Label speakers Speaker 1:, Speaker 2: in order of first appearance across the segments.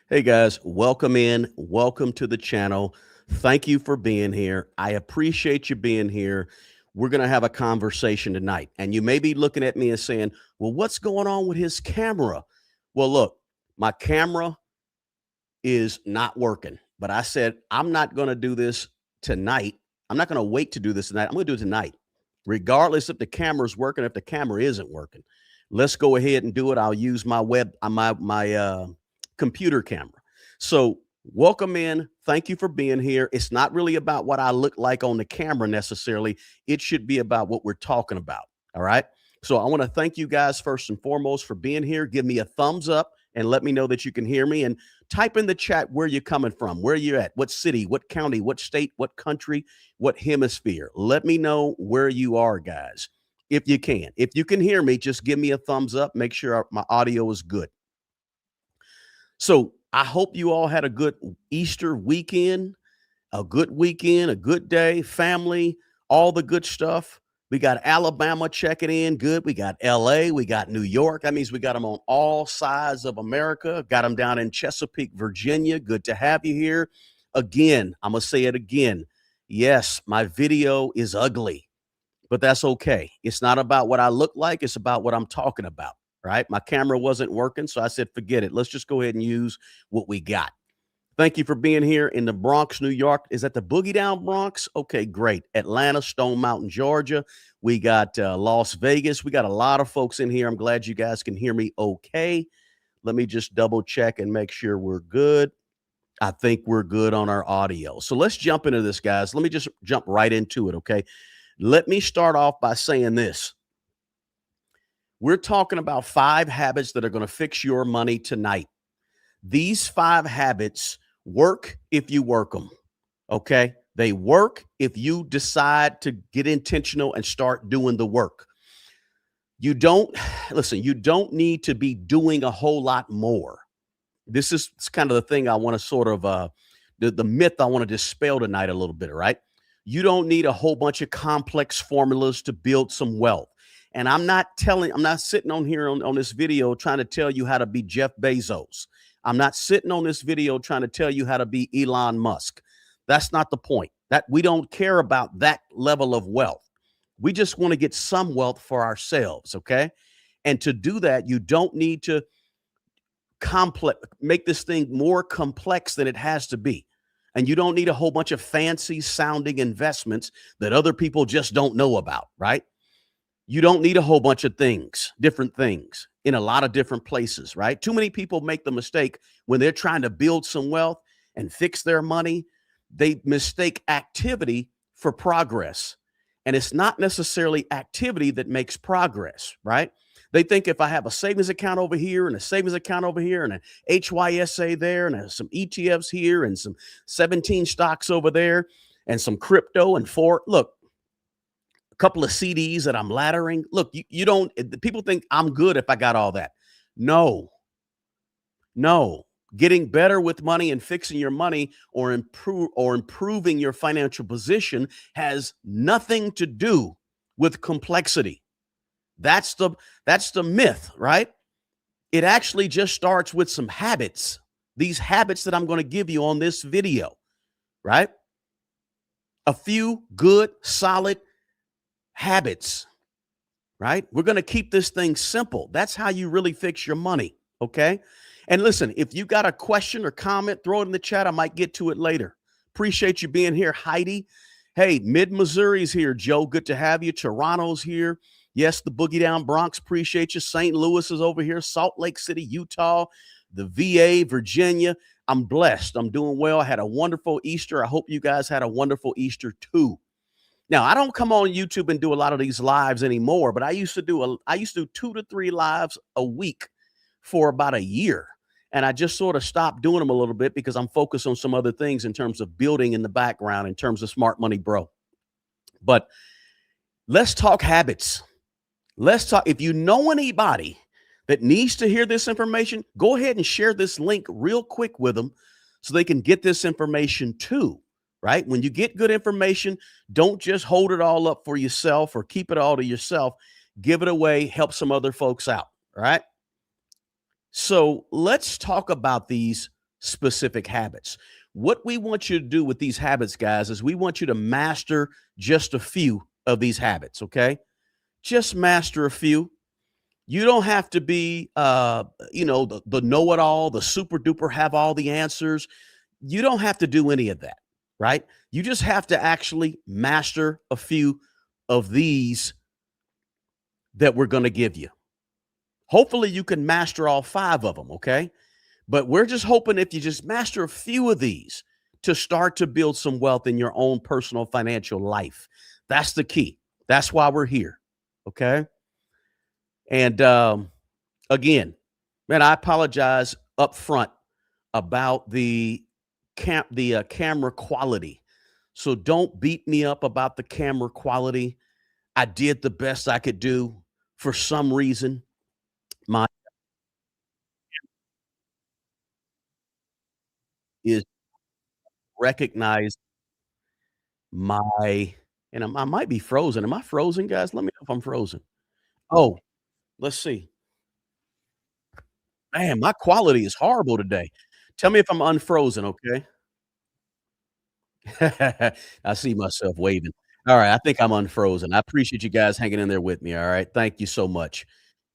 Speaker 1: Hey guys, welcome in. Welcome to the channel. Thank you for being here. I appreciate you being here. We're going to have a conversation tonight. And you may be looking at me and saying, well, what's going on with his camera? Well, look, my camera is not working, but I said, I'm not going to do this tonight. I'm not going to wait to do this tonight. I'm going to do it tonight, regardless if the camera's working, if the camera isn't working. Let's go ahead and do it. I'll use my computer camera. So welcome in. Thank you for being here. It's not really about what I look like on the camera necessarily. It should be about what we're talking about. All right. So I want to thank you guys first and foremost for being here. Give me a thumbs up and let me know that you can hear me. And type in the chat where you're coming from, where you're at, what city, what county, what state, what country, what hemisphere. Let me know where you are, guys, if you can. If you can hear me, just give me a thumbs up. Make sure my audio is good. So I hope you all had a good Easter weekend, a good day, family, all the good stuff. We got Alabama checking in good. We got LA. We got New York. That means we got them on all sides of America. Got them down in Chesapeake, Virginia. Good to have you here. Again, I'm going to say it again. Yes, my video is ugly, but that's okay. It's not about what I look like. It's about what I'm talking about, right? My camera wasn't working, so I said, forget it. Let's just go ahead and use what we got. Thank you for being here in the Bronx, New York. Is that the Boogie Down Bronx? Okay, great. Atlanta, Stone Mountain, Georgia. We got Las Vegas. We got a lot of folks in here. I'm glad you guys can hear me okay. Let me just double check and make sure we're good. I think we're good on our audio. So let's jump into this, guys. Let me just jump right into it, okay? Let me start off by saying this. We're talking about 5 habits that are going to fix your money tonight. These 5 habits work if you work them, okay? They work if you decide to get intentional and start doing the work. You don't need to be doing a whole lot more. This is kind of the thing I want to sort of the myth I want to dispel tonight a little bit, right? You don't need a whole bunch of complex formulas to build some wealth. And I'm not sitting on here on this video trying to tell you how to be Jeff Bezos. I'm not sitting on this video trying to tell you how to be Elon Musk. That's not the point. That we don't care about that level of wealth. We just want to get some wealth for ourselves, okay? And to do that, you don't need to make this thing more complex than it has to be. And you don't need a whole bunch of fancy sounding investments that other people just don't know about, right? You don't need a whole bunch of things, different things in a lot of different places, right? Too many people make the mistake when they're trying to build some wealth and fix their money. They mistake activity for progress. And it's not necessarily activity that makes progress, right? They think if I have a savings account over here and a savings account over here and an HYSA there and some ETFs here and some 17 stocks over there and some crypto and look, a couple of CDs that I'm laddering. Look, you don't, people think I'm good if I got all that. No. Getting better with money and fixing your money or improving your financial position has nothing to do with complexity. That's the myth, right? It actually just starts with some habits. These habits that I'm going to give you on this video, right? A few good, solid habits, right? We're going to keep this thing simple. That's how you really fix your money, okay? And listen, if you got a question or comment, throw it in the chat. I might get to it later. Appreciate you being here, Heidi. Hey, Mid-Missouri's here, Joe. Good to have you. Toronto's here. Yes, the Boogie Down Bronx. Appreciate you. St. Louis is over here. Salt Lake City, Utah, the VA, Virginia. I'm blessed. I'm doing well. I had a wonderful Easter. I hope you guys had a wonderful Easter too. Now, I don't come on YouTube and do a lot of these lives anymore, but I used to do 2 to 3 lives a week for about a year. And I just sort of stopped doing them a little bit because I'm focused on some other things in terms of building in the background, in terms of Smart Money Bro. But let's talk habits. Let's talk. If you know anybody that needs to hear this information, go ahead and share this link real quick with them so they can get this information too, right? When you get good information, don't just hold it all up for yourself or keep it all to yourself. Give it away, help some other folks out, right? So let's talk about these specific habits. What we want you to do with these habits, guys, is we want you to master just a few of these habits, okay? Just master a few. You don't have to be, the know it all, the super duper have all the answers. You don't have to do any of that, right? You just have to actually master a few of these that we're going to give you. Hopefully, you can master all five of them, okay? But we're just hoping if you just master a few of these to start to build some wealth in your own personal financial life. That's the key. That's why we're here, okay? And again, man, I apologize up front about the camera quality. So don't beat me up about the camera quality. I did the best I could do. For some reason, my is recognized my and I might be frozen. Am I frozen, guys? Let me know if I'm frozen. Oh, let's see. Man, my quality is horrible today. Tell me if I'm unfrozen, okay? I see myself waving. All right, I think I'm unfrozen. I appreciate you guys hanging in there with me, all right? Thank you so much.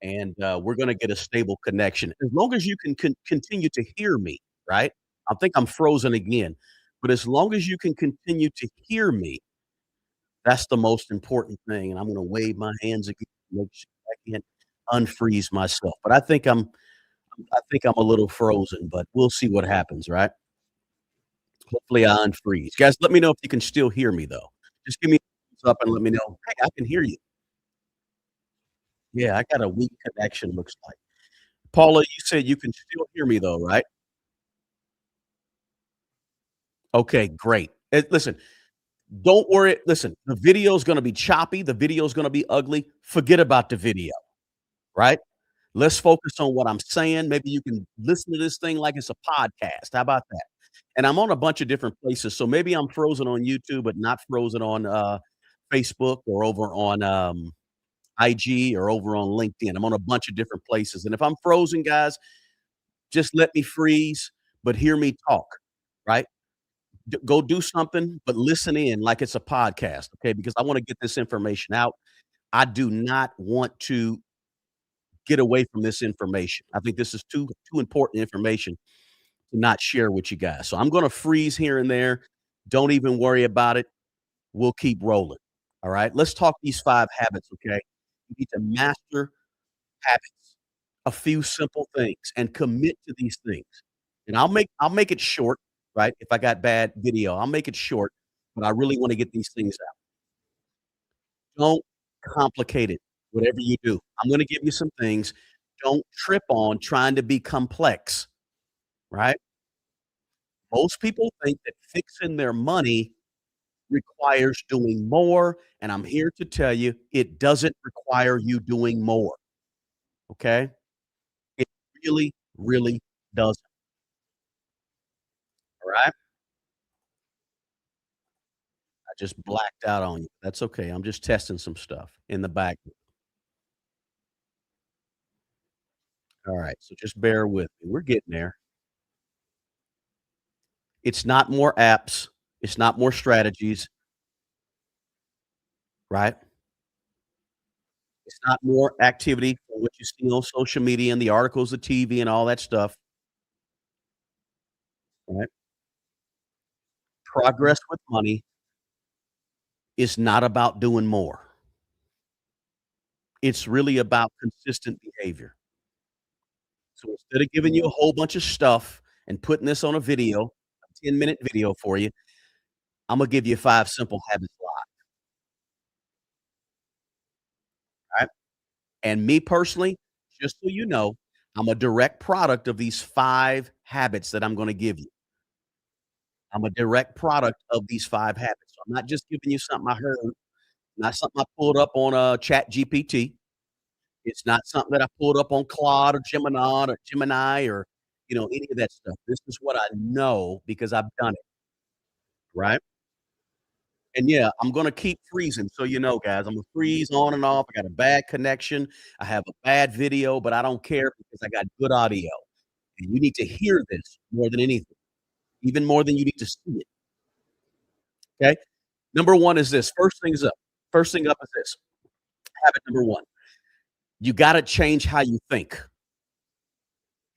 Speaker 1: And, we're gonna get a stable connection. As long as you can continue to hear me, right? I think I'm frozen again, but as long as you can continue to hear me, that's the most important thing, and I'm gonna wave my hands again, make sure I can't unfreeze myself. But I think I'm a little frozen, but we'll see what happens, right? Hopefully, I unfreeze. Guys, let me know if you can still hear me, though. Just give me a thumbs up and let me know, "Hey, I can hear you." Yeah, I got a weak connection, looks like. Paula, you said you can still hear me, though, right? Okay, great. Listen, don't worry listen, the video's gonna be choppy, the video's gonna be ugly. Forget about the video, right? Let's focus on what I'm saying. Maybe you can listen to this thing like it's a podcast. How about that? And I'm on a bunch of different places, so maybe I'm frozen on YouTube, but not frozen on, Facebook or over on, IG or over on LinkedIn. I'm on a bunch of different places, and if I'm frozen, guys, just let me freeze, but hear me talk, right? Go do something, but listen in like it's a podcast, okay? Because I wanna get this information out. I do not want to get away from this information. I think this is too important information to not share with you guys. So I'm gonna freeze here and there. Don't even worry about it. We'll keep rolling. All right. Let's talk these 5 habits, okay? You need to master habits, a few simple things, and commit to these things. And I'll make it short, right? If I got bad video, I'll make it short, but I really want to get these things out. Don't complicate it, whatever you do. I'm gonna give you some things. Don't trip on trying to be complex, right? Most people think that fixing their money requires doing more, and I'm here to tell you it doesn't require you doing more, okay? It really, really doesn't, alright? I just blacked out on you. That's okay, I'm just testing some stuff in the back. Alright, so just bear with me. We're getting there. It's not more apps, it's not more strategies, right? It's not more activity for what you see on social media and the articles, the TV, and all that stuff, right? Progress with money is not about doing more. It's really about consistent behavior. So instead of giving you a whole bunch of stuff and putting this on a video, a 10-minute video for you, Imma give you 5 simple habits live, right? And me personally, just so you know, I'm a direct product of these 5 habits that I'm gonna give you. I'm a direct product of these 5 habits. So I'm not just giving you something I heard, not something I pulled up on, ChatGPT. It's not something that I pulled up on Claude or Gemini or, any of that stuff. This is what I know because I've done it, right? And yeah, I'm gonna keep freezing, so you know, guys. I'm gonna freeze on and off. I got a bad connection. I have a bad video, but I don't care because I got good audio. You need to hear this more than anything, even more than you need to see it, okay? Number 1 is this, first thing up is this, habit number 1, you gotta change how you think.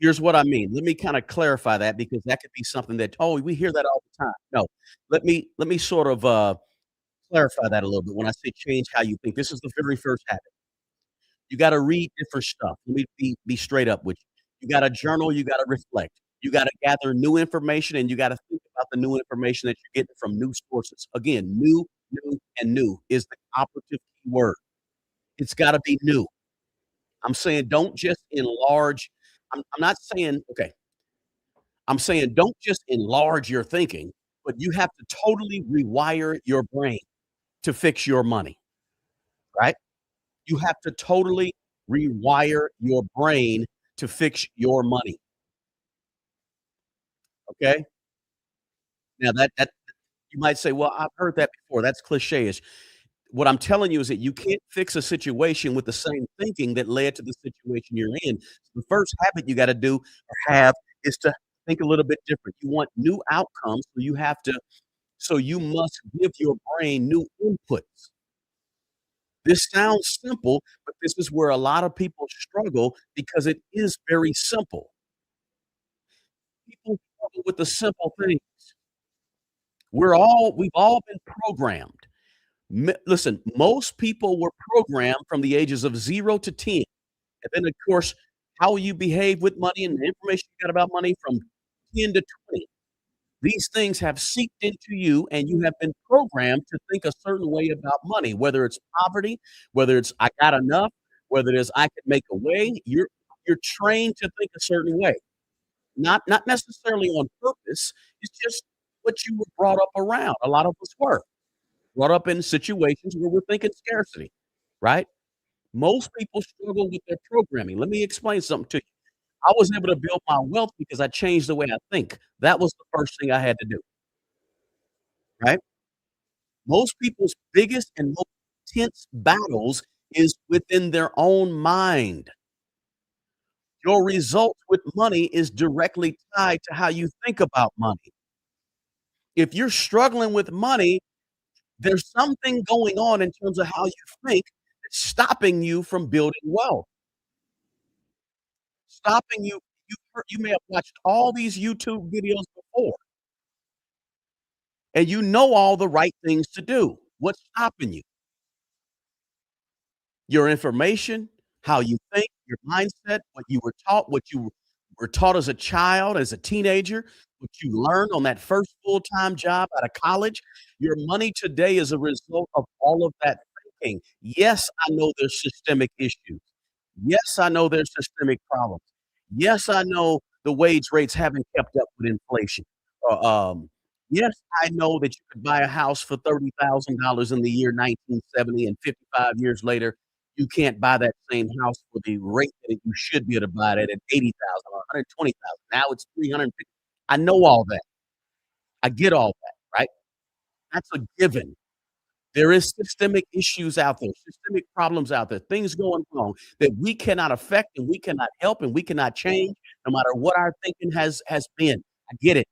Speaker 1: Here's what I mean. Let me kinda clarify that because that could be something that, "Oh, we hear that all the time." No, let me sort of, clarify that a little bit when I say change how you think. This is the very first habit. You gotta read different stuff. Let me be straight up with you. You gotta journal, you gotta reflect. You gotta gather new information, and you gotta think about the new information that you're getting from new sources. Again, new, and new is the operative key word. It's gotta be new. I'm saying don't just enlarge I'm not saying okay, I'm saying don't just enlarge your thinking, but you have to totally rewire your brain to fix your money, right? You have to totally rewire your brain to fix your money, okay? Now that you might say, "Well, I've heard that before, that's cliche-ish." What I'm telling you is that you can't fix a situation with the same thinking that led to the situation you're in. So the first habit you gotta do or have is to think a little bit different. You want new outcomes, so you must give your brain new inputs. This sounds simple, but this is where a lot of people struggle because it is very simple. People struggle with the simple things. We've all been programmed. Listen, most people were programmed from the ages of 0 to 10, and then, of course, how you behave with money and the information you got about money from 10 to 20. These things have seeped into you, and you have been programmed to think a certain way about money, whether it's poverty, whether it's "I got enough," whether it is "I could make a way." You're trained to think a certain way, not necessarily on purpose, it's just what you were brought up around. A lot of us were brought up in situations where we're thinking scarcity, right? Most people struggle with their programming. Let me explain something to you. I was able to build my wealth because I changed the way I think. That was the first thing I had to do, right? Most people's biggest and most intense battles is within their own mind. Your results with money is directly tied to how you think about money. If you're struggling with money, there's something going on in terms of how you think that's stopping you from building wealth, stopping you. You may have watched all these YouTube videos before, and you know all the right things to do. What's stopping you? Your information, how you think, your mindset, what you were taught as a child, as a teenager, what you learned on that first full-time job out of college. Your money today is a result of all of that thinking. Yes, I know there's systemic issues. Yes, I know there's systemic problems. Yes, I know the wage rates haven't kept up with inflation. Yes, I know that you could buy a house for $30,000 in the year 1970, and 55 years later, you can't buy that same house for the rate that you should be able to buy it at 80,000 or 120,000. Now it's 350. I know all that. I get all that, right? That's a given. There is systemic issues out there, systemic problems out there, things going wrong that we cannot affect and we cannot help and we cannot change no matter what our thinking has been. I get it.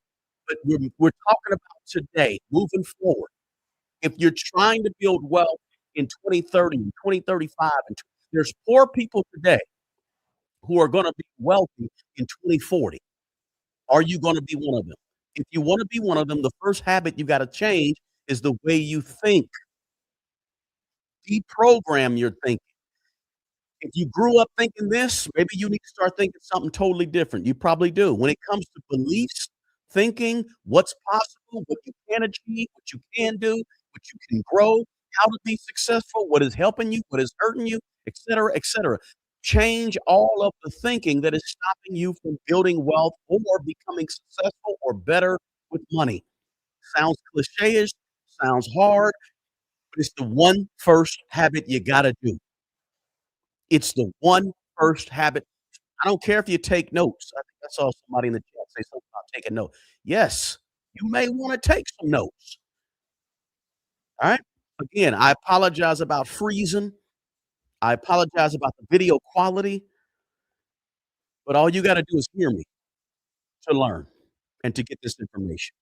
Speaker 1: But we're talking about today, moving forward. If you're trying to build wealth in 2030 and 2035, and there's poor people today who are gonna be wealthy in 2040. Are you gonna be one of them? If you wanna be one of them, the first habit you gotta change is the way you think. Deprogram your thinking. If you grew up thinking this, maybe you need to start thinking something totally different. You probably do. When it comes to beliefs, thinking, what's possible, what you can achieve, what you can do, what you can grow, how to be successful, what is helping you, what is hurting you, etcetera, etcetera. Change all of the thinking that is stopping you from building wealth or becoming successful or better with money. Sounds cliche-ish, sounds hard, but it's the one first habit you gotta do. It's the one first habit. I don't care if you take notes. I think I saw somebody in the chat say something about taking notes. Yes, you may wanna take some notes, alright? Again, I apologize about freezing. I apologize about the video quality, but all you gotta do is hear me. to learn and to get this information.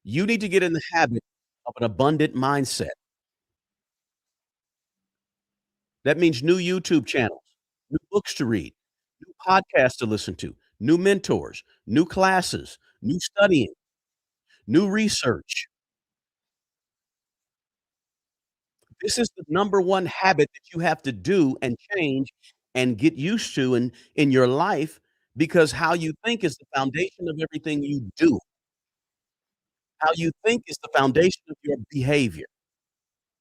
Speaker 1: You need to get in the habit of an abundant mindset. That means new YouTube channels, new books to read, new podcasts to listen to, new mentors, new classes, new studying, new research. This is the number one habit that you have to do and change and get used to in your life because how you think is the foundation of everything you do. How you think is the foundation of your behavior.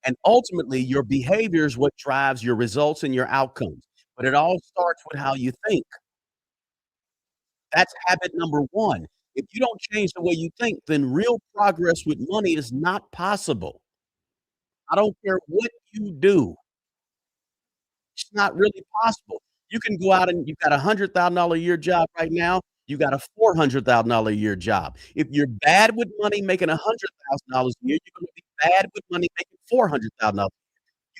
Speaker 1: And ultimately, your behavior is what drives your results and your outcomes. But it all starts with how you think. That's habit number one. If you don't change the way you think, then real progress with money is not possible. I don't care what you do. It's not really possible. You can go out and you've got a $100,000 a year job right now, you got a $400,000 a year job. If you're bad with money making $100,000 a year, you're gonna be bad with money making $400,000.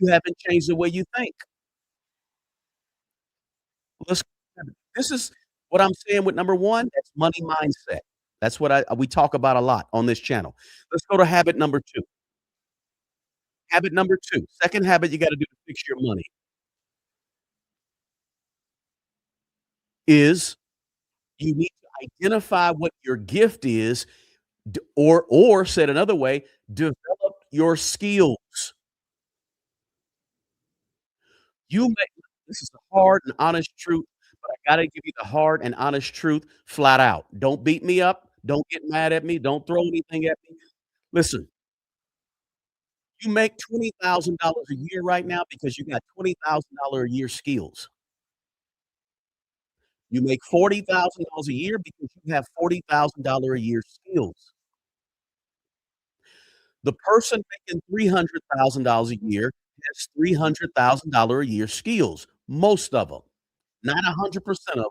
Speaker 1: You haven't changed the way you think. Let's this is what I'm saying with number 1, that's money mindset. That's what we talk about a lot on this channel. Let's go to habit number 2. Habit number 2, second habit you gotta do to fix your money is you need to identify what your gift is, or said another way, develop your skills. You may this is the hard and honest truth, but I gotta give you the hard and honest truth flat out. Don't beat me up, don't get mad at me, don't throw anything at me. Listen, you make $20,000 a year right now because you got $20,000 a year skills. You make $40,000 a year because you have $40,000 a year skills. The person making $300,000 a year has $300,000 a year skills, most of them, not 100% of them.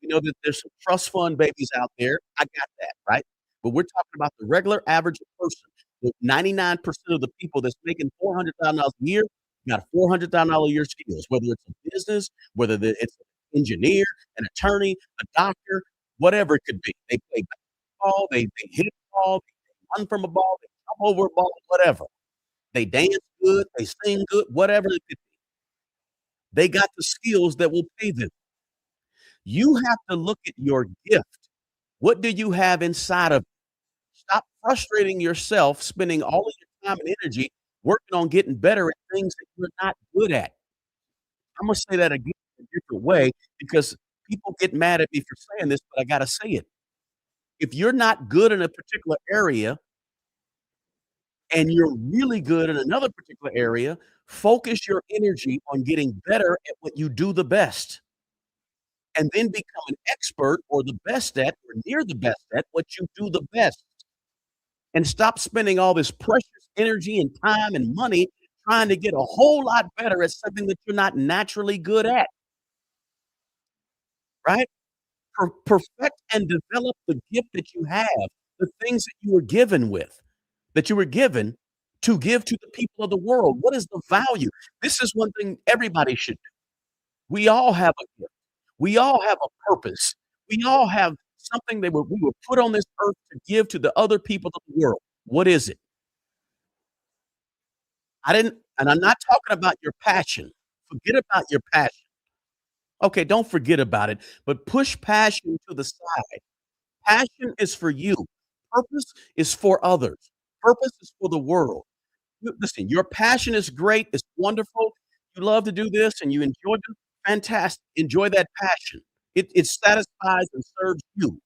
Speaker 1: You know that there's some trust fund babies out there. I got that, right? But we're talking about the regular average person. The 99% of the people that's making $400,000 a year got $400,000 a year skills, whether it's a business, whether it's an engineer, an attorney, a doctor, whatever it could be. They play basketball, they hit a ball, they run from a ball, they jump over a ball, whatever. They dance good, they sing good, whatever it could be. They got the skills that will pay them. You have to look at your gift. What do you have inside of you? Stop frustrating yourself, spending all of your time and energy working on getting better at things that you're not good at. I'm gonna say that again in a different way because people get mad at me for saying this, but I gotta say it. If you're not good in a particular area and you're really good in another particular area, focus your energy on getting better at what you do the best. And then become an expert or the best at or near the best at what you do the best. And stop spending all this precious energy and time and money trying to get a whole lot better at something that you're not naturally good at, right? Perfect and develop the gift that you have, the things that you were given with, that you were given to give to the people of the world. What is the value? This is one thing everybody should do. We all have a gift. We all have a purpose. We all have something that we were put on this earth to give to the other people of the world. What is it? I didn't and I'm not talking about your passion. Forget about your passion. Okay, don't forget about it, but push passion to the side. Passion is for you. Purpose is for others. Purpose is for the world. Listen, your passion is great. It's wonderful. You love to do this and you enjoy it. Fantastic. Enjoy that passion. It satisfies and serves you.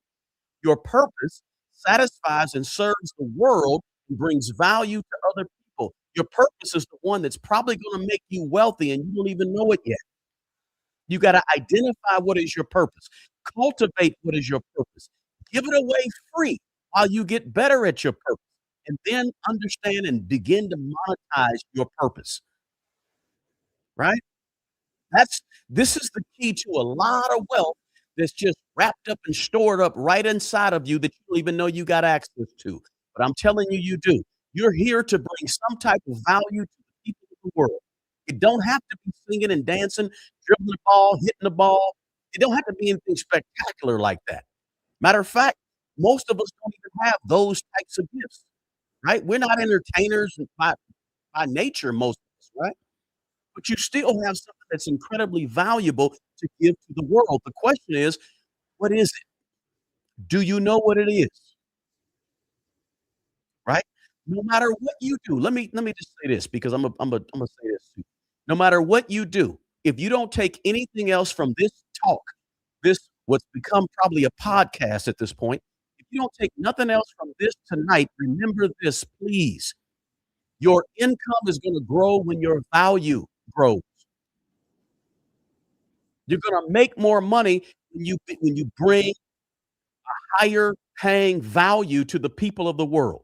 Speaker 1: Your purpose satisfies and serves the world and brings value to other people. Your purpose is the one that's probably going to make you wealthy and you don't even know it yet. You got to identify what is your purpose, cultivate what is your purpose, give it away free while you get better at your purpose, and then understand and begin to monetize your purpose, right? That's this is the key to a lot of wealth that's just wrapped up and stored up right inside of you that you don't even know you got access to. But I'm telling you, you do. You're here to bring some type of value to the people of the world. It don't have to be singing and dancing, dribbling the ball, hitting the ball. It don't have to be anything spectacular like that. Matter of fact, most of us don't even have those types of gifts, right? We're not entertainers by nature, most of us, right? But you still have something that's incredibly valuable to give to the world. The question is, what is it? Do you know what it is? Right? No matter what you do, let me just say this because Imma say this too. No matter what you do, if you don't take anything else from this talk, this what's become probably a podcast at this point, if you don't take nothing else from this tonight, remember this, please. Your income is gonna grow when your value grows. You're gonna make more money when you bring higher paying value to the people of the world.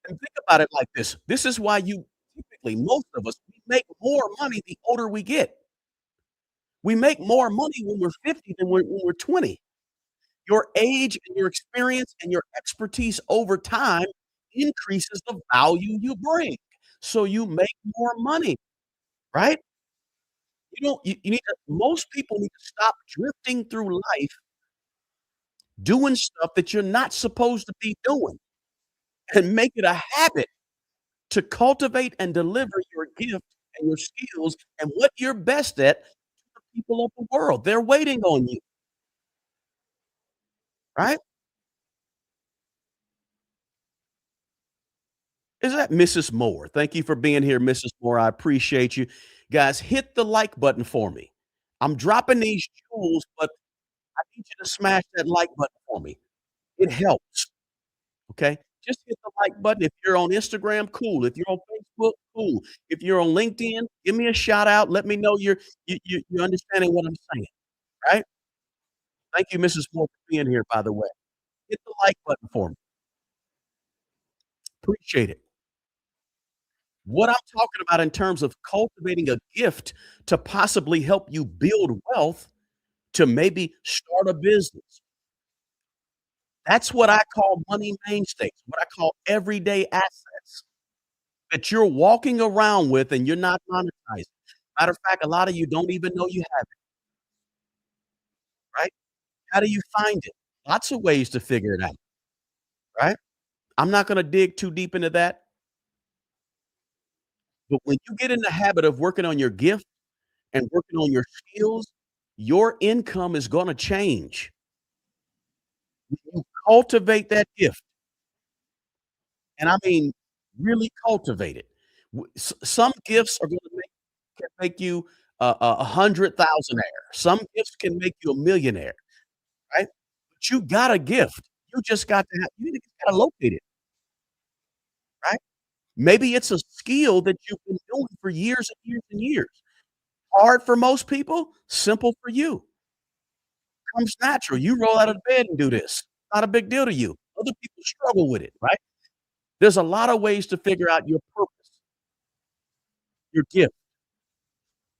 Speaker 1: And think about it like this. This is why you typically, most of us, we make more money the older we get. We make more money when we're 50 than when we're 20. Your age and your experience and your expertise over time increases the value you bring. So you make more money, right? You need to most people need to stop drifting through life doing stuff that you're not supposed to be doing and make it a habit to cultivate and deliver your gift and your skills and what you're best at to the people of the world. They're waiting on you, right? Is that Mrs. Moore? Thank you for being here, Mrs. Moore. I appreciate you. Guys, hit the like button for me. I'm dropping these jewels, but I need you to smash that like button for me. It helps. Okay? Just hit the like button. If you're on Instagram, cool. If you're on Facebook, cool. If you're on LinkedIn, give me a shout out. Let me know you're understanding what I'm saying, right? Thank you, Mrs. Moore, for being here, by the way. Hit the like button for me. Appreciate it. What I'm talking about in terms of cultivating a gift to possibly help you build wealth to maybe start a business. That's what I call money mainstays, what I call everyday assets that you're walking around with and you're not monetizing. Matter of fact, a lot of you don't even know you have it, right? How do you find it? Lots of ways to figure it out, right? I'm not gonna dig too deep into that, but when you get in the habit of working on your gift and working on your skills, your income is gonna change. You cultivate that gift, and I mean really cultivate it. Some gifts are gonna can make you a 100,000aire. Some gifts can make you a millionaire, right? But you got a gift. You just got to have you just gotta locate it, right? Maybe it's a skill that you've been doing for years and years and years. Hard for most people, simple for you. Comes natural. You roll out of bed and do this. Not a big deal to you. Other people struggle with it, right? There's a lot of ways to figure out your purpose, your gift,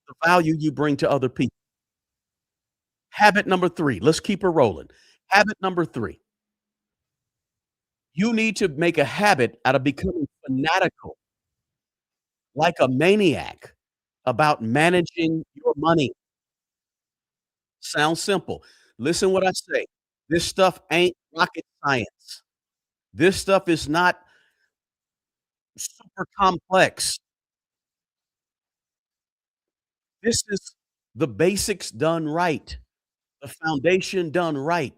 Speaker 1: the value you bring to other people. Habit number 3, let's keep it rolling. Habit number 3, you need to make a habit out of becoming fanatical, like a maniac, about managing your money. Sounds simple. Listen what I say. This stuff ain't rocket science. This stuff is not super complex. This is the basics done right, the foundation done right.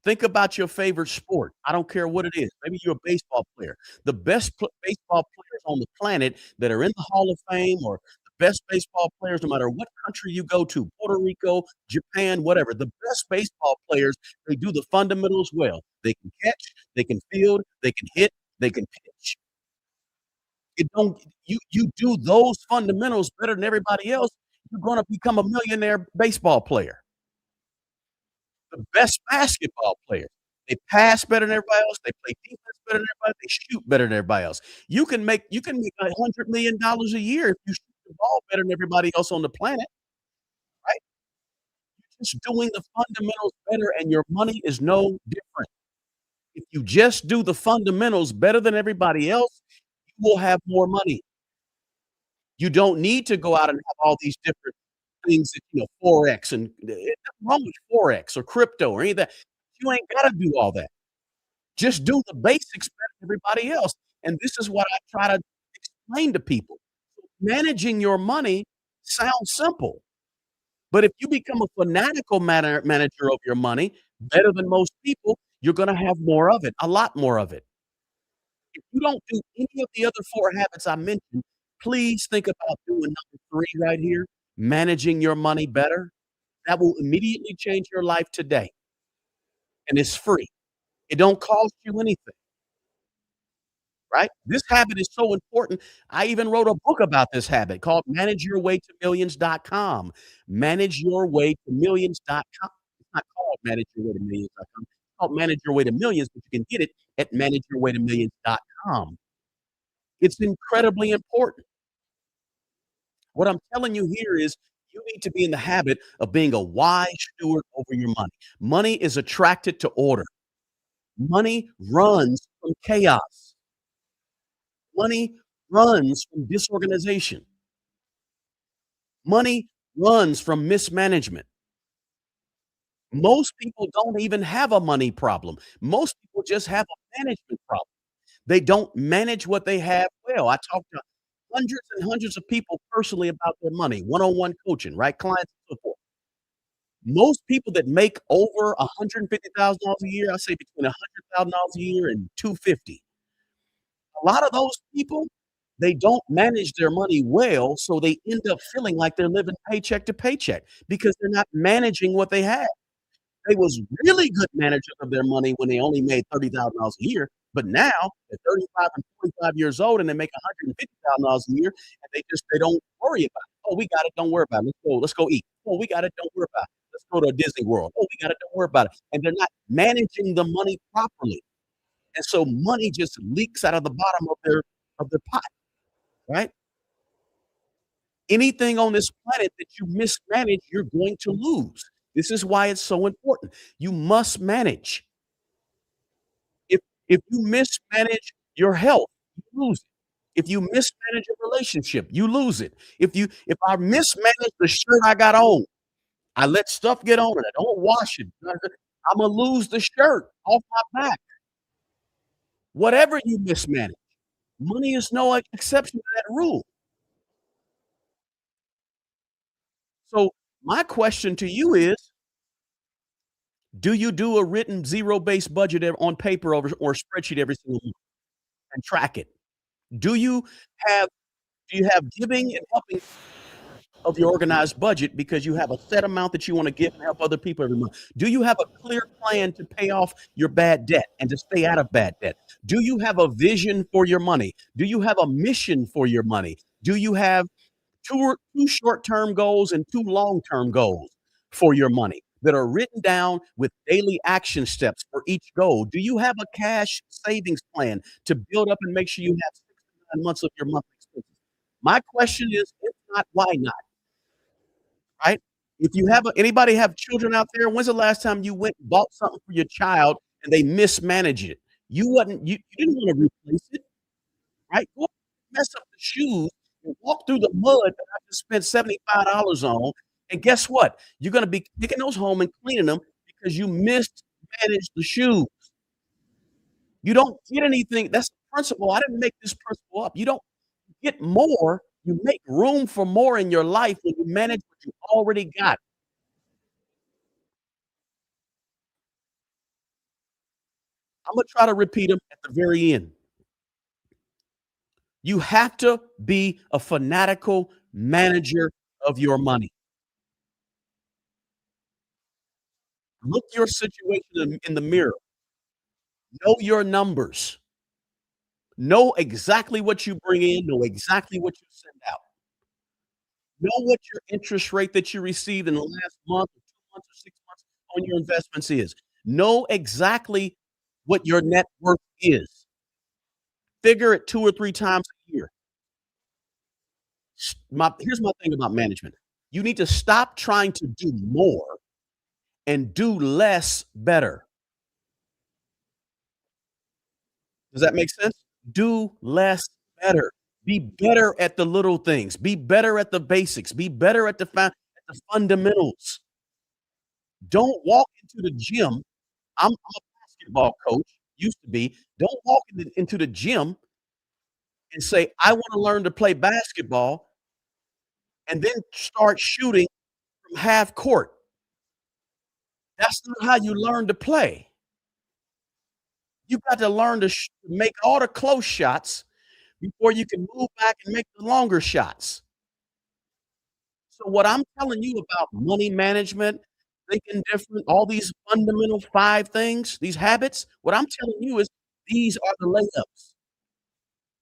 Speaker 1: Think about your favorite sport. I don't care what it is. Maybe you're a baseball player. The best baseball players on the planet that are in the Hall of Fame or the best baseball players, no matter what country you go to, Puerto Rico, Japan, whatever, the best baseball players, they do the fundamentals well. They can catch, they can field, they can hit, they can pitch. It don't you do those fundamentals better than everybody else, you're gonna become a millionaire baseball player. The best basketball players, they pass better than everybody else, they play defense better than everybody, they shoot better than everybody else. You can make $100,000,000 a year if you shoot the ball better than everybody else on the planet, right? You're just doing the fundamentals better and your money is no different. If you just do the fundamentals better than everybody else, you will have more money. You don't need to go out and have all these different things that, Forex and nothing wrong with Forex or crypto or any of that. You ain't gotta do all that. Just do the basics better than everybody else, and this is what I try to explain to people. Managing your money sounds simple, but if you become a fanatical manager of your money, better than most people, you're gonna have more of it, a lot more of it. If you don't do any of the other 4 habits I mentioned, please think about doing number 3 right here, managing your money better. That will immediately change your life today, and it's free. It don't cost you anything, right? This habit is so important, I even wrote a book about this habit called ManageYourWayToMillions.com. ManageYourWayToMillions.com. It's not called ManageYourWayToMillions.com. It's called Manage Your Way to Millions, but you can get it at ManageYourWayToMillions.com. It's incredibly important. What I'm telling you here is you need to be in the habit of being a wise steward over your money. Money is attracted to order. Money runs from chaos. Money runs from disorganization. Money runs from mismanagement. Most people don't even have a money problem. Most people just have a management problem. They don't manage what they have well. I talk to hundreds and hundreds of people personally about their money, one-on-one coaching, right? Clients and so forth. Most people that make over $150,000 a year, I say between $100,000 a year and 250. A lot of those people, they don't manage their money well, so they end up feeling like they're living paycheck to paycheck because they're not managing what they have. They was really good managers of their money when they only made $30,000 a year, but now they're 35 and 45 years old and they make $150,000 a year, and they don't worry about it. "Oh, we got it, don't worry about it. Let's go eat. Oh, we got it, don't worry about it. Let's go to Disney World. Oh, we got it, don't worry about it." And they're not managing the money properly, and so money just leaks out of the bottom of their pot, right? Anything on this planet that you mismanage, you're going to lose. This is why it's so important. You must manage. If if you mismanage your health, you lose it. If you mismanage a relationship, you lose it. If I mismanage the shirt I got on, I let stuff get on it, I don't wash it, Imma lose the shirt off my back. Whatever you mismanage, money is no exception to that rule. So, my question to you is, do you do a written zero-based budget on paper or spreadsheet every single month and track it? Do you have do you have giving and helping of the organized budget because you have a set amount that you wanna give and help other people every month? Do you have a clear plan to pay off your bad debt and to stay out of bad debt? Do you have a vision for your money? Do you have a mission for your money? Do you have 2 short-term goals and 2 long-term goals for your money that are written down with daily action steps for each goal? Do you have a cash savings plan to build up and make sure you have 6 to 9 months of your monthly expenses? My question is, if not, why not, right? If you have anybody have children out there, when's the last time you went and bought something for your child and they mismanage it? You didn't wanna replace it. Right? Go mess up the shoes and walk through the mud that I just spent $75 on, and guess what? You're gonna be taking those home and cleaning them because you mismanaged the shoes. You don't get anything that's the principle. I didn't make this principle up. You don't get more, you make room for more in your life when you manage what you already got. Imma try to repeat them at the very end. You have to be a fanatical manager of your money. Look your situation in the mirror. Know your numbers. Know exactly what you bring in, know exactly what you send out. Know what your interest rate that you received in the last month or 2 months or 6 months on your investments is. Know exactly what your net worth is. Figure it 2 or 3 times a year. Here's my thing about management. You need to stop trying to do more and do less better. Does that make sense? Do less better. Be better at the little things. Be better at the basics. Be better at the the fundamentals. Don't walk into the gym. I'm a basketball coach, used to be. Don't walk into the gym and say, "I wanna learn to play basketball," and then start shooting from half court. That's not how you learn to play. You got to learn to make all the close shots before you can move back and make the longer shots. So what I'm telling you about money management, thinking different, all these fundamental 5 things, these habits, what I'm telling you is these are the layups.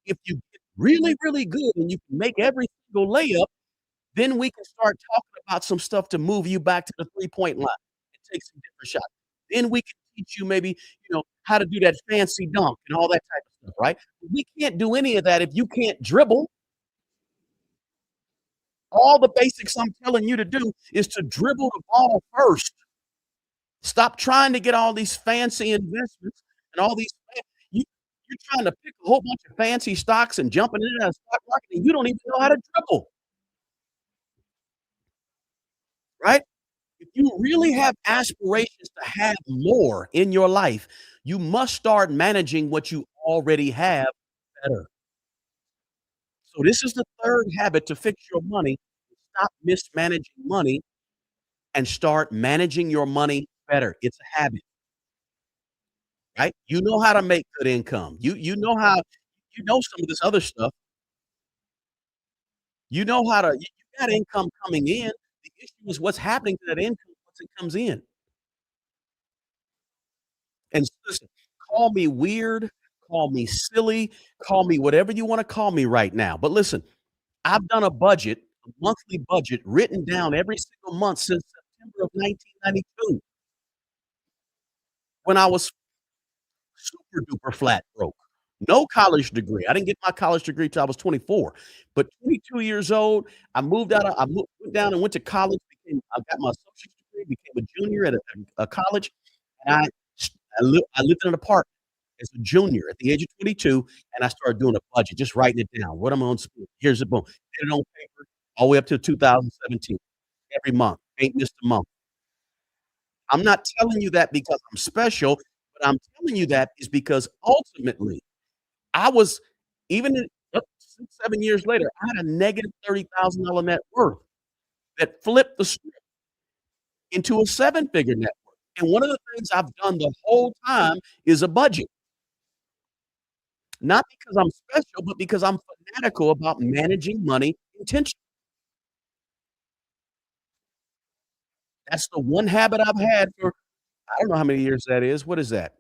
Speaker 1: If you get really, really good and you can make every single layup, then we can start talking about some stuff to move you back to the three-point line and take some different shots. Then we can teach you maybe, how to do that fancy dunk and all that type of stuff, right? We can't do any of that if you can't dribble. All the basics I'm telling you to do is to dribble the ball first. Stop trying to get all these fancy investments and all these you you're trying to pick a whole bunch of fancy stocks and jumping into that stock market, and you don't even know how to dribble, right? If you really have aspirations to have more in your life, you must start managing what you already have better. So this is the 3rd habit to fix your money. Stop mismanaging money and start managing your money better. It's a habit, right? You know how to make good income. You know how you know some of this other stuff. You know how to you got income coming in. The issue is what's happening to that income once it comes in. And listen, call me weird, call me silly, call me whatever you wanna call me right now. But listen, I've done a budget, a monthly budget written down every single month since September of 1992 when I was super duper flat broke. No college degree. I didn't get my college degree till I was 24. But 22 years old, I went down and went to college, I got my associate's degree, became a junior at a college, and I lived in an apartment as a junior at the age of 22, and I started doing a budget, just writing it down. What am I gonna spend? Here's the boom. Did it on paper all the way up to 2017. Every month. Ain't missed a month. I'm not telling you that because I'm special, but I'm telling you that is because ultimately I was even in 6, 7 years later, I had a negative $30,000 net worth that flipped the script into a 7-figure net worth. And one of the things I've done the whole time is a budget. Not because I'm special, but because I'm fanatical about managing money intentionally. That's the one habit I've had for I don't know how many years that is. What is that?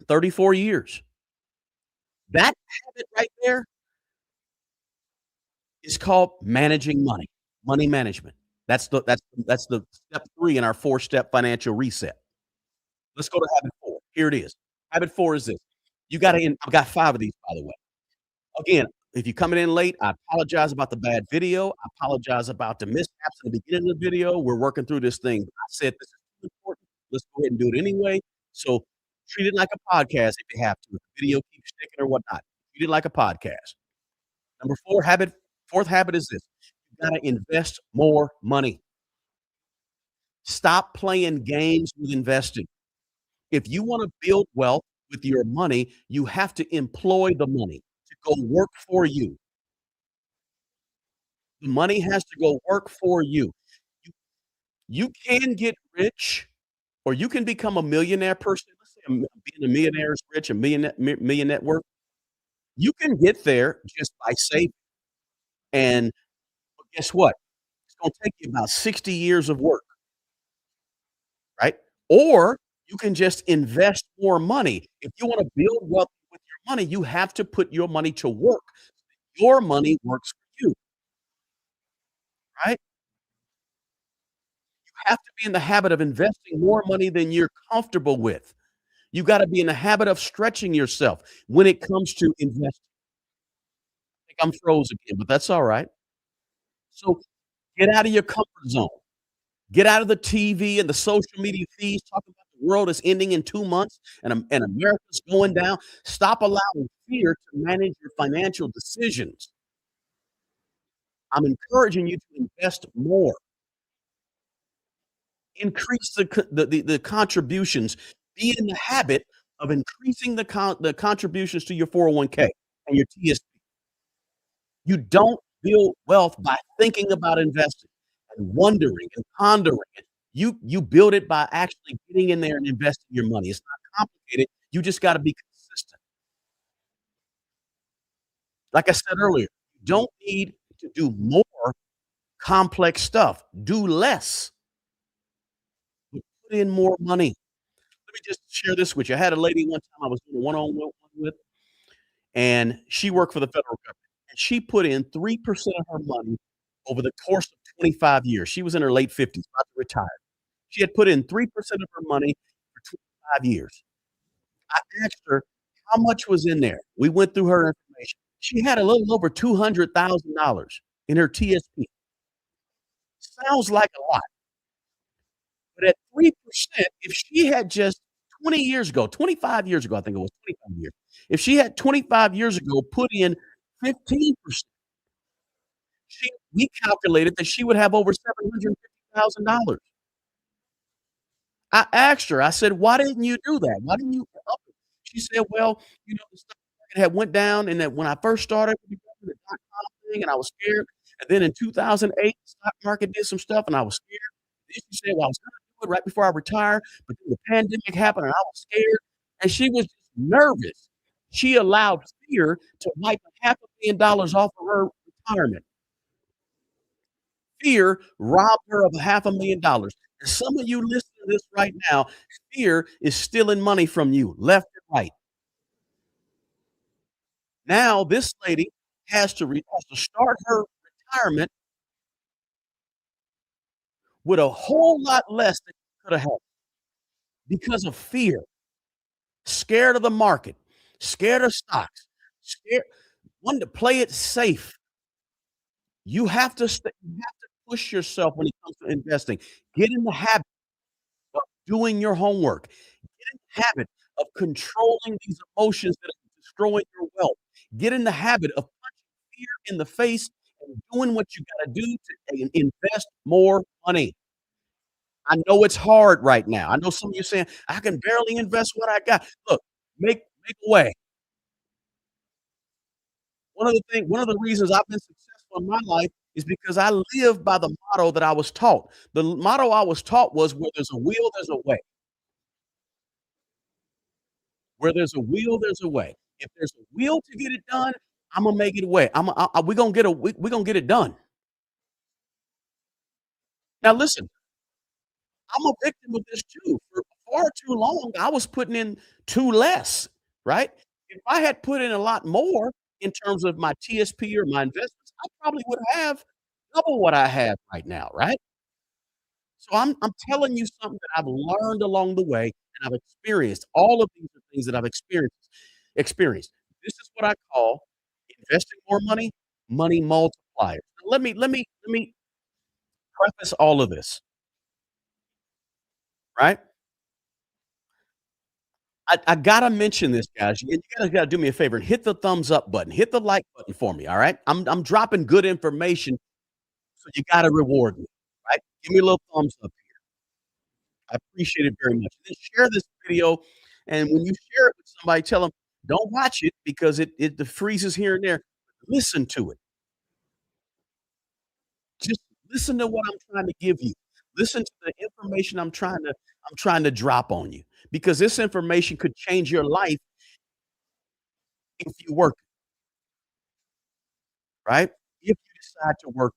Speaker 1: 34 years. That habit right there is called managing money, money management. That's the step 3 in our 4-step financial reset. Let's go to habit 4. Here it is. Habit 4 is this. You gotta I've got 5 of these, by the way. Again, if you're coming in late, I apologize about the bad video. I apologize about the mishaps in the beginning of the video. We're working through this thing. I said this is too important. Let's go ahead and do it anyway. So treat it like a podcast if you have to. If the video keeps sticking or whatnot. Treat it like a podcast. Number 4th habit is this. You gotta invest more money. Stop playing games with investing. If you wanna build wealth with your money, you have to employ the money to go work for you. The money has to go work for you. You you can get rich or you can become a millionaire person. Let's say being a millionaire is rich, a million net worth. You can get there just by saving. And guess what? It's gonna take you about 60 years of work, right? Or you can just invest more money. If you wanna build wealth with your money, you have to put your money to work. Your money works for you, right? You have to be in the habit of investing more money than you're comfortable with. You gotta be in the habit of stretching yourself when it comes to investing. I think I'm froze again, but that's alright. So, get out of your comfort zone. Get out of the TV and the social media feeds talking about the world is ending in 2 months and America's going down. Stop allowing fear to manage your financial decisions. I'm encouraging you to invest more. Increase the contributions. Be in the habit of increasing the contributions to your 401k and your TSP. You don't build wealth by thinking about investing and wondering and pondering it. You build it by actually getting in there and investing your money. It's not complicated. You just gotta be consistent. Like I said earlier, you don't need to do more complex stuff. Do less, but put in more money. Let me just share this with you. I had a lady one time I was doing a one-on-one with, and she worked for the federal government, and she put in 3% of her money over the course of 25 years. She was in her late 50s, about to retire. She had put in 3% of her money for 25 years. I asked her how much was in there. We went through her information. She had a little over $200,000 in her TSP. Sounds like a lot, but at 3%, if she had just 20 years ago, 25 years ago, I think it was 25 years. If she had 25 years ago put in 15%, we calculated that she would have over $750,000. I asked her, I said, "Why didn't you do that? Why didn't you up it?" She said, "Well, the stock market had went down, and that when I first started the dot-com thing, and I was scared, and then in 2008, the stock market did some stuff, and I was scared. Then she said, well, I was gonna do it right before I retire, but then the pandemic happened, and I was scared." And she was just nervous. She allowed fear to wipe $500,000 off of her retirement. Fear robbed her of $500,000. And some of you listening to this right now, fear is stealing money from you left and right. Now this lady has to start her retirement with a whole lot less than she coulda had because of fear, scared of the market, scared of stocks, scared wanting to play it safe. You have to push yourself when it comes to investing. Get in the habit of doing your homework. Get in the habit of controlling these emotions that are destroying your wealth. Get in the habit of punching fear in the face and doing what you gotta do to invest more money. I know it's hard right now. I know some of you saying, "I can barely invest what I got." Look, make a way. One of the reasons I've been successful in my life is because I live by the motto that I was taught. The motto I was taught was, "Where there's a will, there's a way. Where there's a will, there's a way. If there's a will to get it done, Imma make it a way. We gonna get we gonna get it done." Now listen, I'm a victim of this too. For far too long, I was putting in too less, right? If I had put in a lot more in terms of my TSP or my investments, I probably would have double what I have right now, right? So I'm telling you something that I've learned along the way, and I've experienced. All of these are things that I've experienced. This is what I call investing more money, money multipliers. Now let me preface all of this, right? I gotta mention this, guys. You guys gotta do me a favor and hit the thumbs up button. Hit the like button for me, all right? I'm dropping good information, so you gotta reward me, right? Give me a little thumbs up here. I appreciate it very much. And then share this video, and when you share it with somebody, tell them, "Don't watch it because it the freezes here and there. Listen to it. Just listen to what I'm trying to give you. Listen to the information I'm trying to drop on you, because this information could change your life if you work, right? If you decide to work.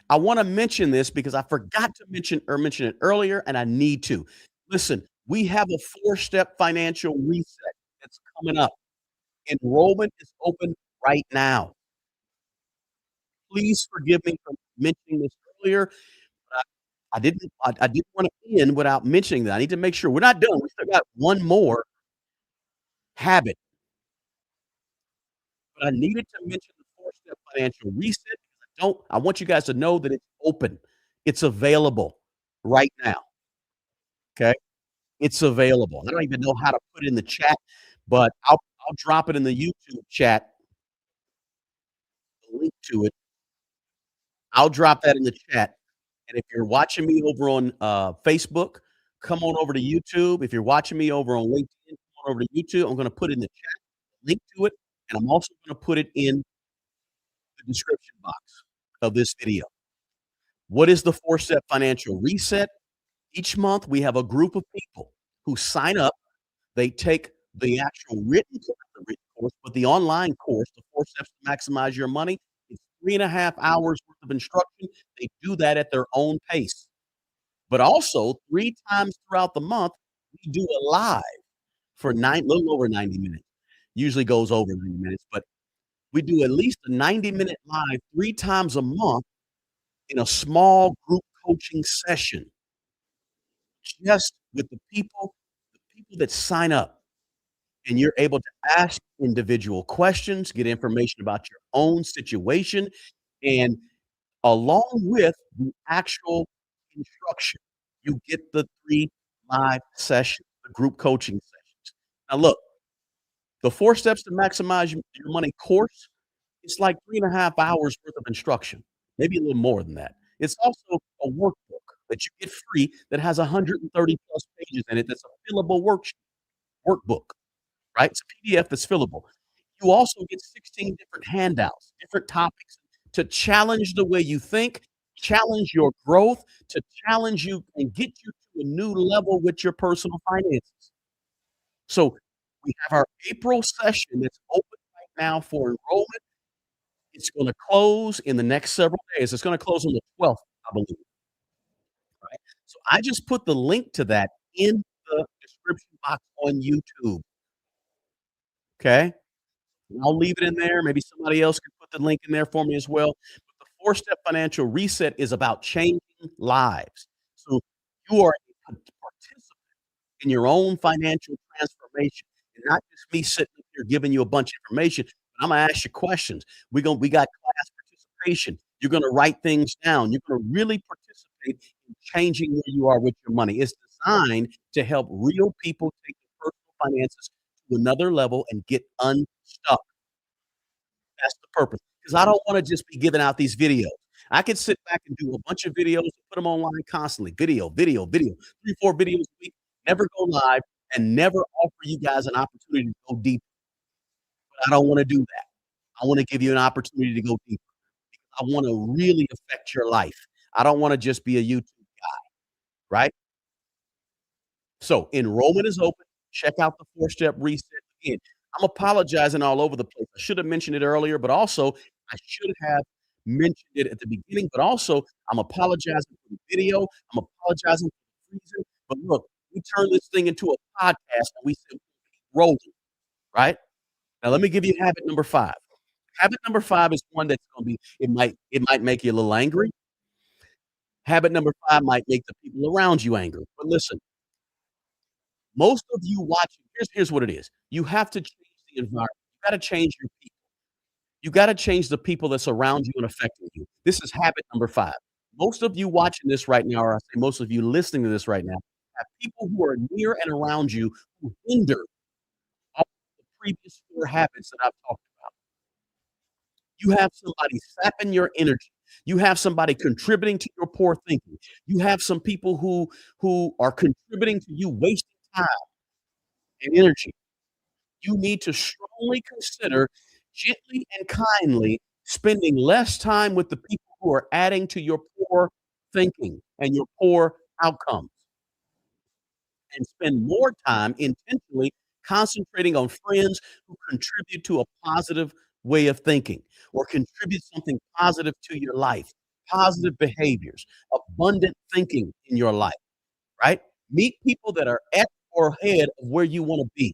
Speaker 1: I wanna mention this because I forgot to mention it earlier, and I need to. Listen, we have a four-step financial reset that's coming up. Enrollment is open right now. Please forgive me for mentioning this earlier, but I didn't wanna end without mentioning that. I need to make sure we're not done. We still got one more habit, but I needed to mention the four-step financial reset because I want you guys to know that it's open. It's available right now, okay? It's available. I don't even know how to put it in the chat, but I'll drop it in the YouTube chat, the link to it. I'll drop that in the chat, And if you're watching me over on, Facebook, come on over to YouTube. If you're watching me over on LinkedIn, come on over to YouTube. I'm gonna put in the chat a link to it, and I'm also gonna put it in the description box of this video. What is the four-step financial reset? Each month, we have a group of people who sign up. They take the actual written course, the written course, but the online course, the 4 Steps to Maximize Your Money, it's 3.5 hours worth of instruction. They do that at their own pace. But also 3 times throughout the month, we do a live for little over 90 minutes. Usually goes over 90 minutes, but we do at least a 90-minute live 3 times a month in a small group coaching session, just with the people that sign up. And you're able to ask individual questions, get information about your own situation, and along with the actual instruction, you get the 3 live sessions, the group coaching sessions. Now look, the 4 Steps to Maximize Your Money course, it's like 3.5 hours worth of instruction, maybe a little more than that. It's also a workbook that you get free that has 130 plus pages in it that's a fillable workbook, right? It's a PDF that's fillable. You also get 16 different handouts, different topics to challenge the way you think, challenge your growth, to challenge you and get you to a new level with your personal finances. So we have our April session that's open right now for enrollment. It's gonna close in the next several days. It's gonna close on the 12th, I believe, right? So I just put the link to that in the description box on YouTube, okay? And I'll leave it in there. Maybe somebody else can put the link in there for me as well. But the four-step financial reset is about changing lives. So you are a participant in your own financial transformation, and not just me sitting up here giving you a bunch of information. But I'm gonna ask you questions. We got class participation. You're gonna write things down. You're gonna really participate in changing where you are with your money. It's designed to help real people take their personal finances to another level and get unstuck. That's the purpose. Because I don't wanna just be giving out these videos. I could sit back and do a bunch of videos and put them online constantly. Video, video, video. 3, 4 videos a week, never go live, and never offer you guys an opportunity to go deeper. But I don't wanna do that. I wanna give you an opportunity to go deeper. I wanna really affect your life. I don't wanna just be a YouTube guy, right? So, enrollment is open. Check out the four-step reset. Again, I'm apologizing all over the place. I should have mentioned it earlier, but also I should have mentioned it at the beginning, but also I'm apologizing for the video. I'm apologizing for the reason. But look, we turned this thing into a podcast and we said keep rolling, right? Now let me give you habit number 5. Habit number 5 is one that's gonna be it might make you a little angry. Habit number 5 might make the people around you angry. But listen, most of you watching, here's what it is. You have to change the environment. You gotta change your people. You gotta change the people that's around you and affecting you. This is habit number 5. Most of you watching this right now, or I say most of you listening to this right now, have people who are near and around you who hinder all the previous 4 habits that I've talked about. You have somebody sapping your energy. You have somebody contributing to your poor thinking. You have some people who are contributing to you wasting time and energy. You need to strongly consider gently and kindly spending less time with the people who are adding to your poor thinking and your poor outcomes, and spend more time intentionally concentrating on friends who contribute to a positive way of thinking or contribute something positive to your life, positive behaviors, abundant thinking in your life, right? Meet people that are at or ahead of where you want to be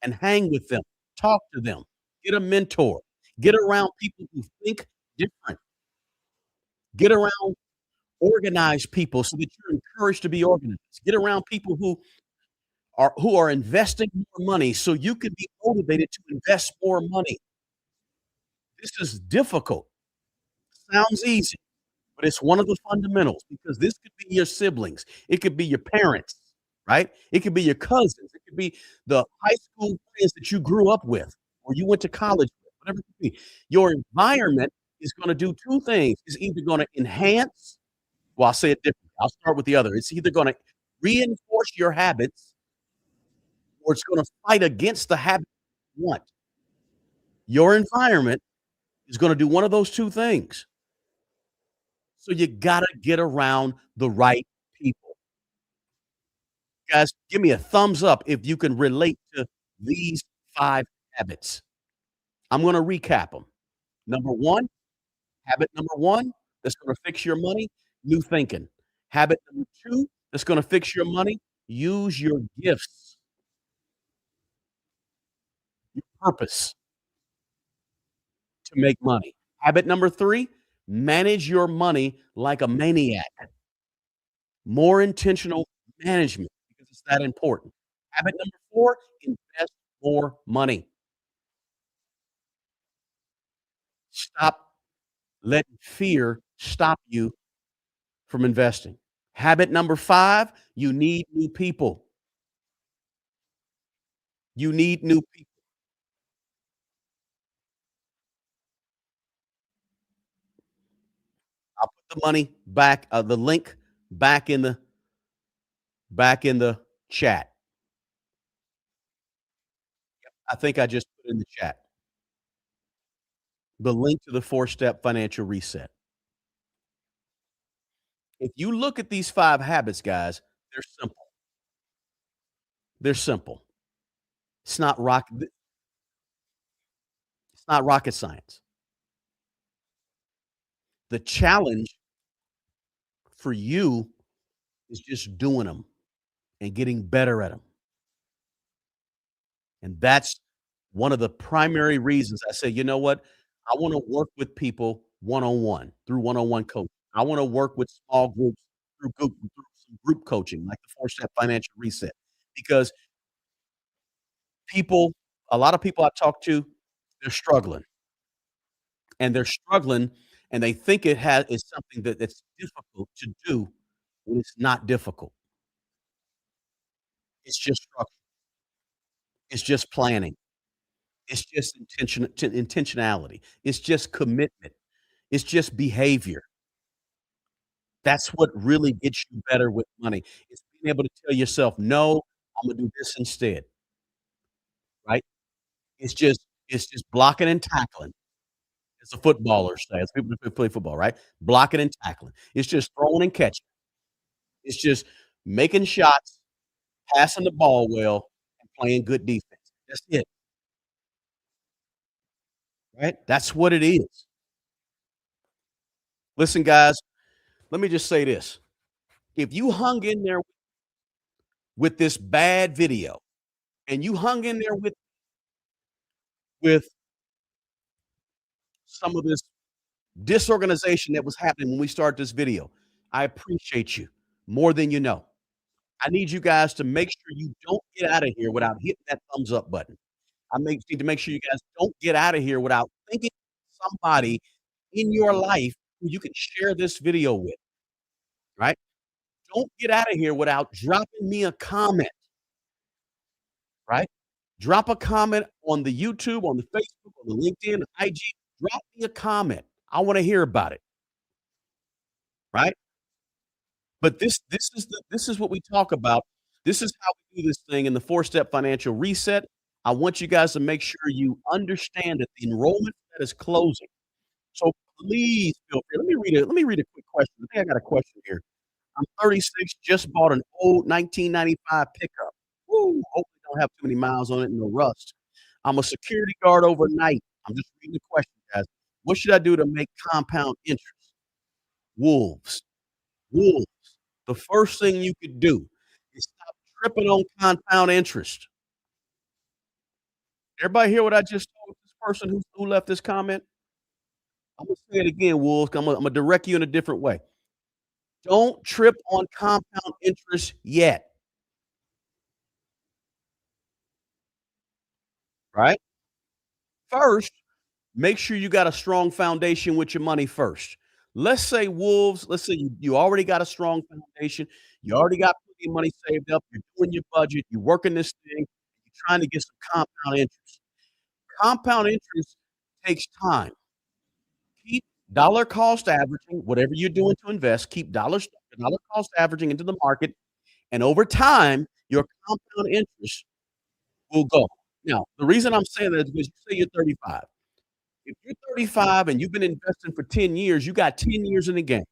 Speaker 1: and hang with them, talk to them, get a mentor, get around people who think different, get around organized people so that you're encouraged to be organized, get around people who are investing more money so you can be motivated to invest more money. This is difficult. Sounds easy, but it's one of the fundamentals because this could be your siblings, it could be your parents, right? It could be your cousins, it could be the high school friends that you grew up with or you went to college with, whatever it could be. Your environment is gonna do 2 things. It's either gonna enhance Well, I'll say it differently. I'll start with the other. It's either gonna reinforce your habits or it's gonna fight against the habit you want. Your environment is gonna do one of those 2 things. So you gotta get around the right people. Guys, give me a thumbs up if you can relate to these 5 habits. I'm gonna recap them. Number 1, habit number 1 that's gonna fix your money, new thinking. Habit number 2 that's gonna fix your money, use your gifts, your purpose to make money. Habit number 3, manage your money like a maniac. More intentional management because it's that important. Habit number 4, invest more money. Stop letting fear stop you from investing. Habit number 5, you need new people. You need new people. I'll put the money back, the link back in the chat. I think I just put it in the chat. The link to the 4-step financial reset. If you look at these 5 habits, guys, they're simple. They're simple. It's not rock it's not rocket science. The challenge for you is just doing them and getting better at them. And that's one of the primary reasons I say, "You know what? I wanna work with people one-on-one, through one-on-one coaching. I wanna work with small groups through some group coaching, like the 4-step financial reset." Because people a lot of people I talk to, they're struggling, and they're struggling, and they think it's something that's difficult to do when it's not difficult. It's just structure. It's just planning. It's just intentionality. It's just commitment. It's just behavior. That's what really gets you better with money. It's being able to tell yourself, "No, Imma do this instead," right? It's just blocking and tackling, as the footballers say, as people who play football, right? Blocking and tackling. It's just throwing and catching. It's just making shots, passing the ball well, and playing good defense. That's it, right? That's what it is. Listen, guys, let me just say this. If you hung in there with this bad video, and you hung in there with some of this disorganization that was happening when we started this video, I appreciate you more than you know. I need you guys to make sure you don't get out of here without hitting that thumbs up button. Need to make sure you guys don't get out of here without thinking of somebody in your life who you can share this video with, right? Don't get out of here without dropping me a comment, right? Drop a comment on the YouTube, on the Facebook, on the LinkedIn, IG. Drop me a comment. I wanna hear about it, right? But this is what we talk about. This is how we do this thing in the 4-step financial reset. I want you guys to make sure you understand that the enrollment that is closing. So please feel free. Let me read a quick question. I think I got a question here. I'm 36, just bought an old 1995 pickup. Woo, hopefully don't have too many miles on it and no rust. I'm a security guard overnight. I'm just reading the question, guys. What should I do to make compound interest? Wolves. Wolves. The first thing you could do is stop tripping on compound interest. Everybody hear what I just told this person who left this comment? I'm gonna say it again, Wolves. I'm gonna direct you in a different way. Don't trip on compound interest yet, right? First, make sure you got a strong foundation with your money first. Let's say you already got a strong foundation, you already got plenty of money saved up, you're doing your budget, you're working this thing, you're trying to get some compound interest. Compound interest takes time. Dollar cost averaging, whatever you're doing to invest, keep dollar cost averaging into the market, and over time, your compound interest will go. Now, the reason I'm saying that is because you say you're 35. If you're 35 and you've been investing for 10 years, you got 10 years in the game.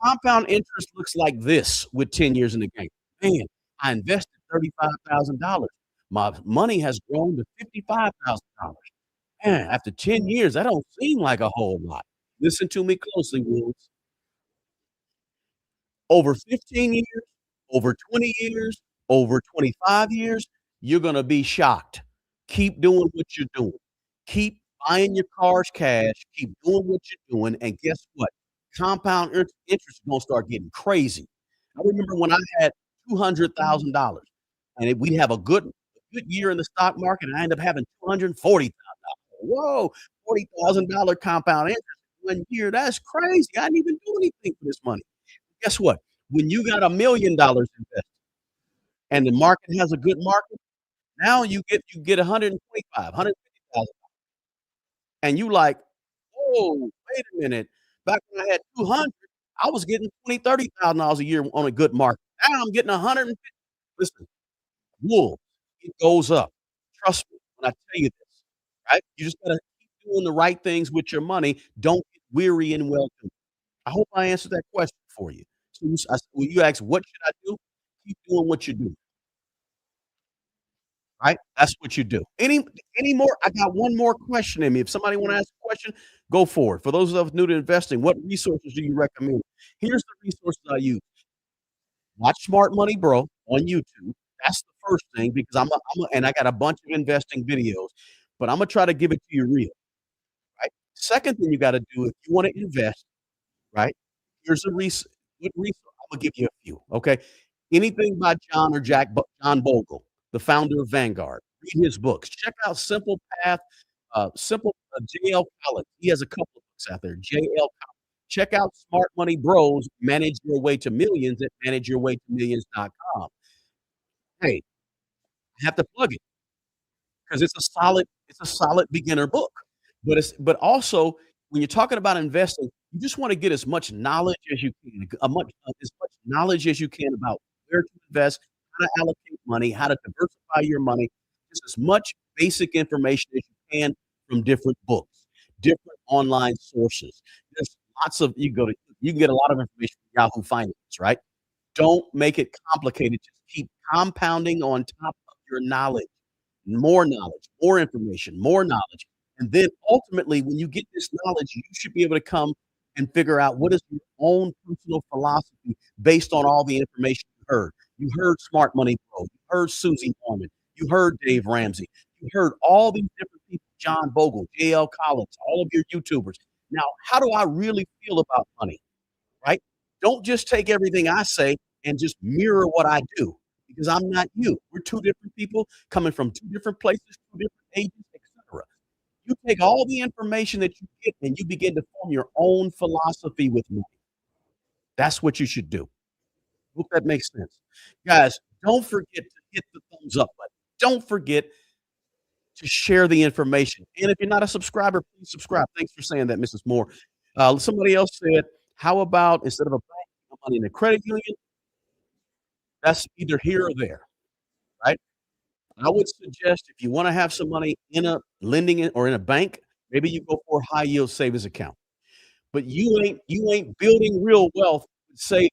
Speaker 1: Compound interest looks like this with 10 years in the game. Man, I invested $35,000. My money has grown to $55,000. Man, after 10 years, that don't seem like a whole lot. Listen to me closely, Wolves. Over 15 years, over 20 years, over 25 years, you're gonna be shocked. Keep doing what you're doing. Keep buying your cars cash, keep doing what you're doing, and guess what? Compound interest is gonna start getting crazy. I remember when I had $200,000 and we'd have a good year in the stock market, and I ended up having $240,000. Whoa, $40,000 compound interest in 1 year, that's crazy. I didn't even do anything for this money. Guess what? When you got $1,000,000 invested and the market has a good market, now you get 125, 150,000, and you like, "Oh, wait a minute. Back when I had 200, I was getting 20, $30,000 a year on a good market. Now I'm getting 150." Listen, wool, it goes up. Trust me when I tell you this, right? You just gotta keep doing the right things with your money. Don't get weary in well-doing. I hope I answered that question for you. So when you ask, "What should I do?" Keep doing what you do, right? That's what you do. Any more? I got one more question in me. If somebody wanna ask a question, go for it. For those of us new to investing, what resources do you recommend? Here's the resources I use. Watch Smart Money Bro on YouTube. That's the first thing because and I got a bunch of investing videos, but Imma try to give it to you real, right? Second thing you gotta do if you wanna invest, right? Here's a good resource. Imma give you a few, okay? Anything by John Bogle, the founder of Vanguard. Read his books. Check out Simple Path, J.L. Collins. He has a couple of books out there. J.L. Collins. Check out Smart Money Bros, Manage Your Way to Millions at manageyourwaytomillions.com. Hey, I have to plug it. 'Cause it's a solid beginner book. But also, when you're talking about investing, you just wanna get as much knowledge as you can, as much knowledge as you can about where to invest, how to allocate money, how to diversify your money, just as much basic information as you can from different books, different online sources. There's lots of you can get a lot of information from Yahoo Finance, right? Don't make it complicated, just keep compounding on top of your knowledge, more information, more knowledge, and then ultimately, when you get this knowledge, you should be able to come and figure out what is your own personal philosophy based on all the information you heard. You heard Smart Money Pro, you heard Susie Norman, you heard Dave Ramsey, you heard all these different people, John Bogle, JL Collins, all of your YouTubers. Now, how do I really feel about money? Right? Don't just take everything I say and just mirror what I do because I'm not you. We're 2 different people coming from 2 different places, 2 different ages, etcetera. You take all the information that you get and you begin to form your own philosophy with money. That's what you should do. Hope that makes sense. Guys, don't forget to hit the thumbs up button. Don't forget to share the information. And if you're not a subscriber, please subscribe. Thanks for saying that, Mrs. Moore. Somebody else said, how about instead of a bank, put money in a credit union? That's either here or there, right? I would suggest if you want to have some money in a lending it or in a bank, maybe you go for a high yield savings account. But you ain't building real wealth. Say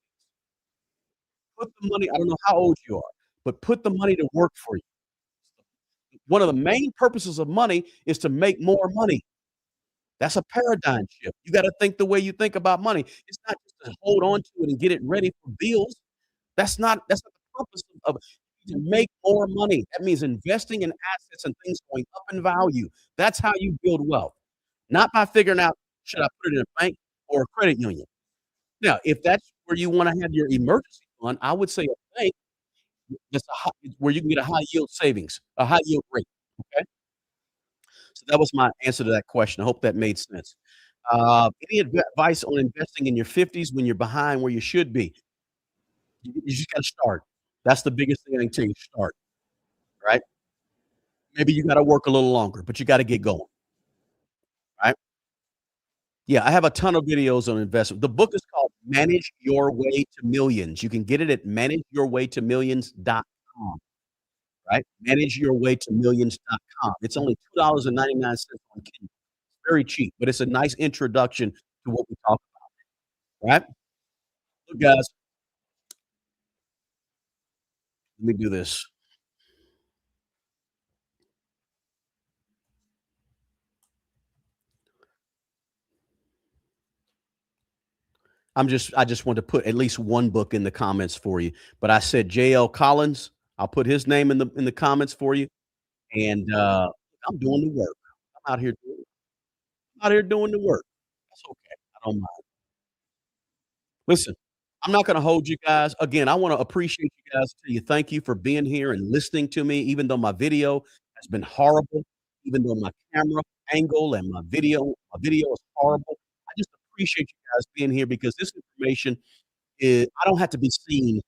Speaker 1: put the money. I don't know how old you are, but put the money to work for you. One of the main purposes of money is to make more money. That's a paradigm shift. You gotta think the way you think about money. It's not just to hold on to it and get it ready for bills. That's not the purpose of to make more money. That means investing in assets and things going up in value. That's how you build wealth, not by figuring out, should I put it in a bank or a credit union? Now, if that's where you wanna have your emergency fund, I would say a bank that's where you can get a high yield savings, a high yield rate, okay? So that was my answer to that question. I hope that made sense. Any advice on investing in your 50s when you're behind where you should be? You just gotta start. That's the biggest thing I can tell you, start, right? Maybe you gotta work a little longer, but you gotta get going, right? Yeah, I have a ton of videos on investment. The book is called Manage Your Way to Millions. You can get it at manageyourwaytomillions.com, right? Manageyourwaytomillions.com. It's only $2.99 on Kindle. Very cheap, but it's a nice introduction to what we talk about, right? Look, guys, let me do this. I just want to put at least one book in the comments for you, but I said J.L. Collins. I'll put his name in the comments for you, and, I'm doing the work. I'm out here doing the work. That's okay. I don't mind. Listen, I'm not gonna hold you guys. Again, I wanna appreciate you guys, tell you thank you for being here and listening to me, even though my video has been horrible, even though my camera angle and my video is horrible. I just appreciate you guys being here because this information I don't have to be seen to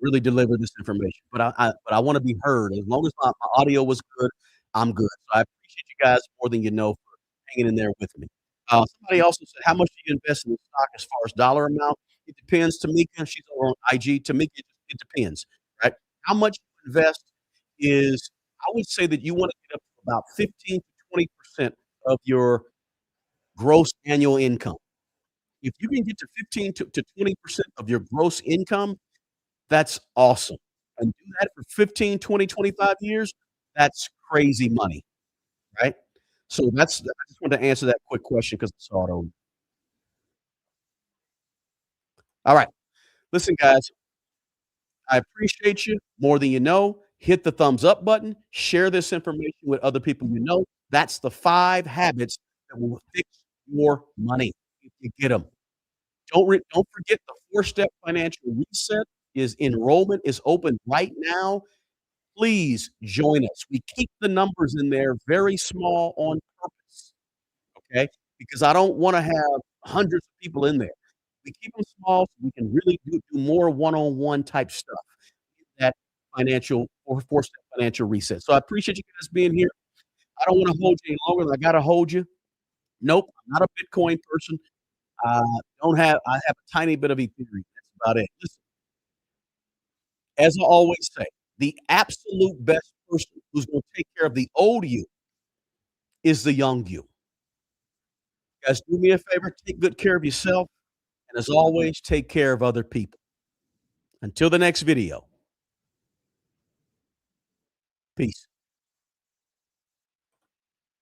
Speaker 1: really deliver this information, but I wanna be heard. As long as my audio was good, I'm good. So I appreciate you guys more than you know for hanging in there with me. Somebody also said, "How much do you invest in the stock as far as dollar amount?" It depends. Tamika, she's over on IG. Tamika, it depends, right? How much you invest is I would say that you wanna get up to about 15 to 20% of your gross annual income. If you can get to 15 to 20% of your gross income, that's awesome, and do that for 15, 20, 25 years, that's crazy money, right? So I just wanted to answer that quick question because I saw it on. Alright, listen, guys, I appreciate you more than you know. Hit the thumbs up button, share this information with other people you know. That's the 5 habits that will fix your money if you get 'em. Don't forget the 4-step financial reset enrollment is open right now. Please join us. We keep the numbers in there very small on purpose, okay? Because I don't wanna have hundreds of people in there. We keep them small so we can really do more one-on-one type stuff, that financial or 4-step financial reset. So I appreciate you guys being here. I don't wanna hold you any longer than I gotta hold you. Nope, I'm not a Bitcoin person. I have a tiny bit of Ethereum. That's about it. Listen, as I always say, the absolute best person who's gonna take care of the old you is the young you. Guys, do me a favor, take good care of yourself, and as always, take care of other people. Until the next video, peace.